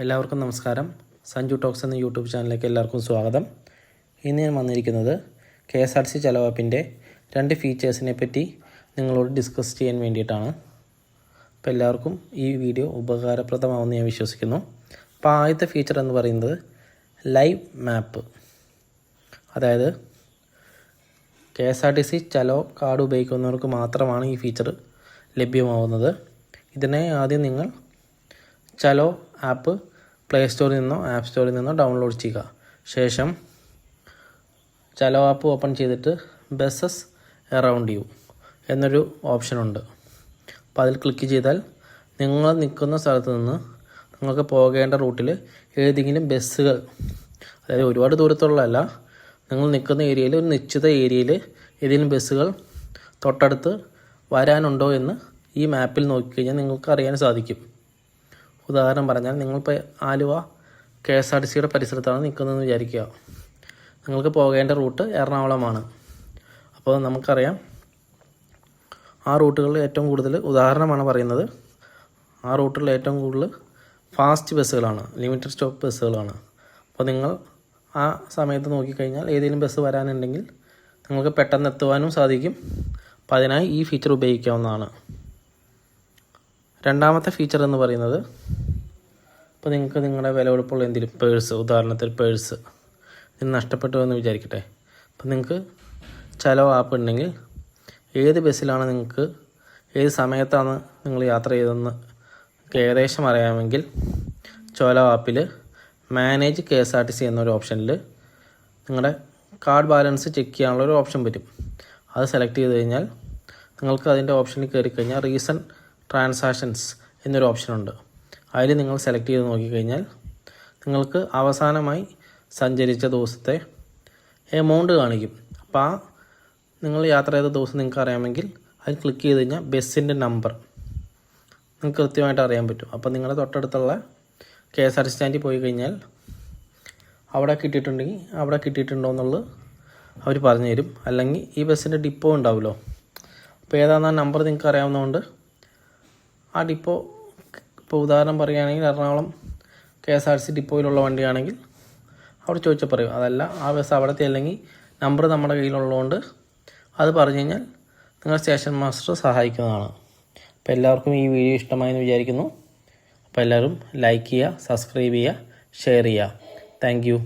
എല്ലാവർക്കും നമസ്കാരം. സഞ്ജു ടോക്സ് എന്ന യൂട്യൂബ് ചാനലിലേക്ക് എല്ലാവർക്കും സ്വാഗതം. ഇന്ന് ഞാൻ വന്നിരിക്കുന്നത് KSRTC ചലോ ആപ്പിൻ്റെ 2 ഫീച്ചേഴ്സിനെ പറ്റി നിങ്ങളോട് ഡിസ്കസ് ചെയ്യാൻ വേണ്ടിയിട്ടാണ്. അപ്പോൾ എല്ലാവർക്കും ഈ വീഡിയോ ഉപകാരപ്രദമാവുമെന്ന് ഞാൻ വിശ്വസിക്കുന്നു. അപ്പോൾ ആദ്യത്തെ ഫീച്ചർ എന്ന് പറയുന്നത് ലൈവ് മാപ്പ്. അതായത് KSRTC ചലോ കാർഡ് ഉപയോഗിക്കുന്നവർക്ക് മാത്രമാണ് ഈ ഫീച്ചർ ലഭ്യമാവുന്നത്. ഇതിനെ ആദ്യം നിങ്ങൾ ചലോ ആപ്പ് പ്ലേ സ്റ്റോറിൽ നിന്നോ ആപ്പ് സ്റ്റോറിൽ നിന്നോ ഡൗൺലോഡ് ചെയ്യുക. ശേഷം ചലോ ആപ്പ് ഓപ്പൺ ചെയ്തിട്ട് ബസ്സസ് അറൗണ്ട് യു എന്നൊരു ഓപ്ഷനുണ്ട്. അപ്പോൾ അതിൽ ക്ലിക്ക് ചെയ്താൽ നിങ്ങൾ നിൽക്കുന്ന സ്ഥലത്ത് നിന്ന് നിങ്ങൾക്ക് പോകേണ്ട റൂട്ടിൽ ഏതെങ്കിലും ബസ്സുകൾ, അതായത് ഒരുപാട് ദൂരത്തുള്ളതല്ല, നിങ്ങൾ നിൽക്കുന്ന ഏരിയയിൽ ഒരു നിശ്ചിത ഏരിയയിൽ ഏതെങ്കിലും ബസ്സുകൾ തൊട്ടടുത്ത് വരാനുണ്ടോ എന്ന് ഈ മാപ്പിൽ നോക്കിക്കഴിഞ്ഞാൽ നിങ്ങൾക്ക് അറിയാൻ സാധിക്കും. ഉദാഹരണം പറഞ്ഞാൽ നിങ്ങളിപ്പോൾ ആലുവ KSRTCയുടെ പരിസരത്താണ് നിൽക്കുന്നതെന്ന് വിചാരിക്കുക. നിങ്ങൾക്ക് പോകേണ്ട റൂട്ട് എറണാകുളമാണ്. അപ്പോൾ നമുക്കറിയാം ആ റൂട്ടുകളിൽ ഏറ്റവും കൂടുതൽ, ഉദാഹരണമാണ് പറയുന്നത്, ആ റൂട്ടിൽ ഏറ്റവും കൂടുതൽ ഫാസ്റ്റ് ബസ്സുകളാണ്, ലിമിറ്റഡ് സ്റ്റോപ്പ് ബസ്സുകളാണ്. അപ്പോൾ നിങ്ങൾ ആ സമയത്ത് നോക്കിക്കഴിഞ്ഞാൽ ഏതെങ്കിലും ബസ് വരാനുണ്ടെങ്കിൽ നിങ്ങൾക്ക് പെട്ടെന്ന് എത്തുവാനും സാധിക്കും. അപ്പോൾ അതിനായി ഈ ഫീച്ചർ ഉപയോഗിക്കാവുന്നതാണ്. രണ്ടാമത്തെ ഫീച്ചർ എന്ന് പറയുന്നത്, ഇപ്പോൾ നിങ്ങൾക്ക് നിങ്ങളുടെ വിലപിടിപ്പുള്ള എന്തെങ്കിലും പേഴ്സ്, ഉദാഹരണത്തിന് പേഴ്സ് ഇത് നഷ്ടപ്പെട്ടു എന്ന് വിചാരിക്കട്ടെ. അപ്പോൾ നിങ്ങൾക്ക് ചലോ ആപ്പ് ഉണ്ടെങ്കിൽ ഏത് ബസ്സിലാണ് നിങ്ങൾക്ക് ഏത് സമയത്താണ് നിങ്ങൾ യാത്ര ചെയ്തതെന്ന് ഏകദേശം അറിയാമെങ്കിൽ ചലോ ആപ്പിൽ മാനേജ് KSRTC എന്നൊരു ഓപ്ഷനിൽ നിങ്ങളുടെ കാർഡ് ബാലൻസ് ചെക്ക് ചെയ്യാനുള്ളൊരു ഓപ്ഷൻ വരും. അത് സെലക്ട് ചെയ്ത് കഴിഞ്ഞാൽ നിങ്ങൾക്ക് അതിൻ്റെ ഓപ്ഷനിൽ കയറി കഴിഞ്ഞാൽ റീസെൻറ്റ് ട്രാൻസാക്ഷൻസ് എന്നൊരു ഓപ്ഷനുണ്ട്. അതിൽ നിങ്ങൾ സെലക്ട് ചെയ്ത് നോക്കിക്കഴിഞ്ഞാൽ നിങ്ങൾക്ക് അവസാനമായി സഞ്ചരിച്ച ദിവസത്തെ എമൗണ്ട് കാണിക്കും. അപ്പോൾ ആ നിങ്ങൾ യാത്ര ചെയ്ത ദിവസം നിങ്ങൾക്ക് അറിയാമെങ്കിൽ അതിൽ ക്ലിക്ക് ചെയ്ത് കഴിഞ്ഞാൽ ബസ്സിൻ്റെ നമ്പർ നിങ്ങൾക്ക് കൃത്യമായിട്ട് അറിയാൻ പറ്റും. അപ്പോൾ നിങ്ങളുടെ തൊട്ടടുത്തുള്ള KSRTC സ്റ്റാൻഡിൽ പോയി കഴിഞ്ഞാൽ അവിടെ കിട്ടിയിട്ടുണ്ടെങ്കിൽ അവിടെ കിട്ടിയിട്ടുണ്ടോ എന്നുള്ളത് അവർ പറഞ്ഞു തരും. അല്ലെങ്കിൽ ഈ ബസ്സിൻ്റെ ഡിപ്പോ ഉണ്ടാവുമല്ലോ, അപ്പോൾ ഏതാണെന്ന് ആ നമ്പർ നിങ്ങൾക്ക് അറിയാവുന്നതുകൊണ്ട് ആ ഡിപ്പോ, ഇപ്പോൾ ഉദാഹരണം പറയുകയാണെങ്കിൽ എറണാകുളം KSRTC ഡിപ്പോയിലുള്ള വണ്ടിയാണെങ്കിൽ അവിടെ ചോദിച്ചാൽ പറയും. അതല്ല ആ ബസ് അവിടത്തെ അല്ലെങ്കിൽ നമ്പർ നമ്മുടെ കയ്യിലുള്ളതുകൊണ്ട് അത് പറഞ്ഞു കഴിഞ്ഞാൽ നിങ്ങൾ സ്റ്റേഷൻ മാസ്റ്റർ സഹായിക്കുന്നതാണ്. അപ്പോൾ എല്ലാവർക്കും ഈ വീഡിയോ ഇഷ്ടമായെന്ന് വിചാരിക്കുന്നു. അപ്പോൾ എല്ലാവരും ലൈക്ക് ചെയ്യുക, സബ്സ്ക്രൈബ് ചെയ്യുക, ഷെയർ ചെയ്യുക. Thank you.